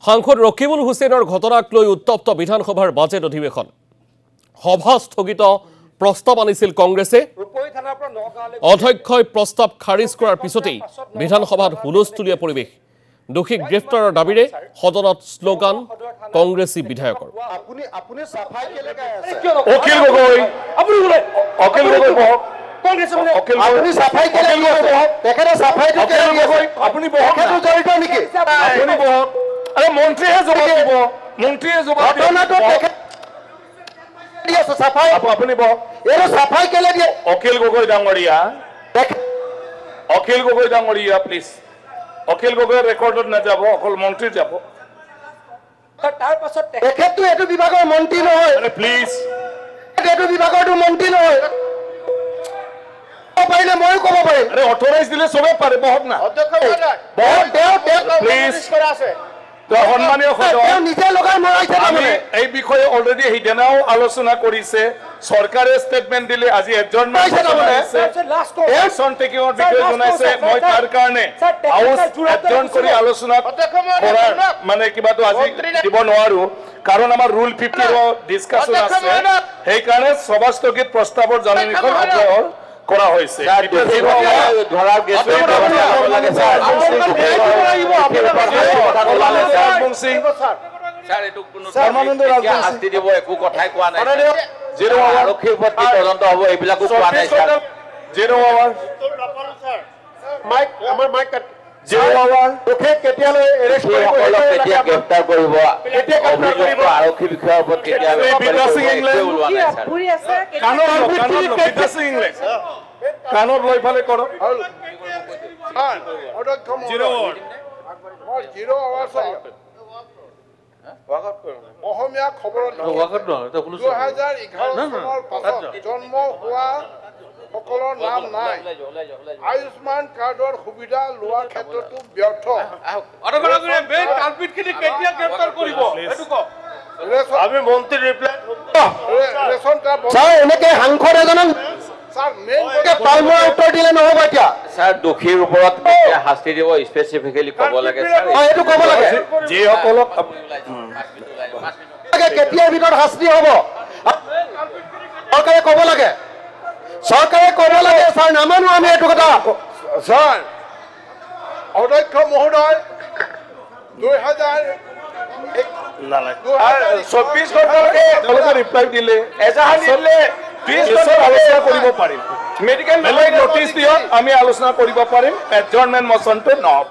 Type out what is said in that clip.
সাংসদ ৰকিবুল হুছেইনৰ ঘটনাক লৈ উত্তপ্ত বিধানসভাৰ বাজেট অধিৱেশন সভা স্থগিত প্ৰস্তাৱ আনিছিল কংগ্ৰেছে অধ্যক্ষই প্ৰস্তাৱ খাৰিজ কৰাৰ পিছতেই বিধানসভাত হুলস্থুলীয়া পৰিৱেশ দোষীক গ্ৰেফতাৰৰ দাবীৰে সদনত শ্লোগান কংগ্ৰেছী বিধায়কৰ অখিল গগৈ অখিল গগৈ বহক আপুনি সাফাই কেলে বহক তেখেতে সাফাইটো কেলে গগৈ আপুনি বহক জড়িত নেকি আপুনি বহক আরে মন্ত্রীহে জবাব দিব মন্ত্রীহে জবাব দিয়ে সাফাই আপনি বহক এর সাফাই কেলে দিয়ে অখিল গগৈ ডাঙরিয়া প্লিজ অখিল গগৈ রেকর্ডত না যাব অকল মন্ত্রী যাব তাৰ পাছত তেখেতটো এটো বিভাগৰ মন্ত্ৰী নহয় আৰে প্লিজ এটো বিভাগৰটো মন্ত্ৰী নহয় পাৰিলে মই ক'ব পাৰিম আৰে অথৰাইজ দিলে সবে পাৰে বহক না অধ্যক্ষ বহক প্লিজ কৰা আছে সম্মানীয় সদস্য নিজে লগাই মৰাইছে মানে এই বিষয়ে অলৰেডি হিডেনাও আলোচনা কৰিছে সৰকাৰে স্টেটমেন্ট দিলে আজি এডজৰ্নমেন্ট আছে অ্যাকশন টেকিংৰ বিষয়ে জনাইছে মই তাৰ কাৰণে হাউস এডজৰ্ন কৰি আলোচনা কৰাৰ মানে কিবাটো আজি দিব নোৱাৰো কাৰণ আমাৰ ৰুল 50 ৰ ডিসকাশন আছে সেই কাৰণে সভা স্থগিত প্ৰস্তাৱৰ জাননীখন অগ্ৰহৰ কৰা হয়েছে ধৰাৰ গেছে লাগে স্যাৰ স্যাৰ এটু কোনো সৰ্বানন্দ ৰাজবংশী শাস্তি দিব একো কথাই কোৱা নাই জিৰো আৰক্ষীৰ প্ৰতি তদন্ত হ'ব এইবিলাকো কোৱা নাই স্যাৰ জিৰো আৱাৰ মাইক আমাৰ মাইক জিৰো আৱাৰ তোকে কেতিয়ালৈ এৰেষ্ট কৰিব কেতিয়া গ্ৰেফতাৰ কৰিব কেতিয়া গ্ৰেফতাৰ কৰিব আৰক্ষী বিষয়ৰ ওপৰত কেতিয়া বিকাশিং ইংলিছ ওলোৱা নাই স্যাৰ পুৰি আছে কানৰ বিকাশিং ইংলিছ কানত লৈ ফালে কৰক জিৰো আৱাৰ অসমীয়া খবৰত 2011 চনৰ পাছত জন্ম হোৱা সকলৰ নাম নাই আয়ুষ্মান কাৰ্ডৰ সুবিধা লোৱাৰ ক্ষেত্ৰতো ব্যৰ্থ আমি মন্ত্ৰী ৰিপ্লাই ৰেচন কাৰ্ড স্যাৰ এনেকে সাংসদ এজনক স্যাৰ মেইন পালমৰা উত্তৰ দিলে নহব এতিয়া স্যাৰ দোষীৰ ওপৰত শাস্তি দিব স্পেসিফিক্যালি ক'ব লাগে স্যাৰ এইটো ক'ব লাগে যে সকলক কেতিয়াৰ ভিতৰত শাস্তি হ'ব চৰকাৰে ক'ব লাগে স্যাৰ নামানো আমি এইটো কথা স্যাৰ অধ্যক্ষ মহোদয় 24 ঘণ্টালৈকে ৰিপ্লাই দিলে এজাহাৰ দিলে 20 ঘণ্টা আলোচনা কৰিব পাৰিম মেডিকেল নটিচ দিয়ক আমি আলোচনা কৰিব পাৰিম এডজৰ্নমেন্ট মোচনটো নহব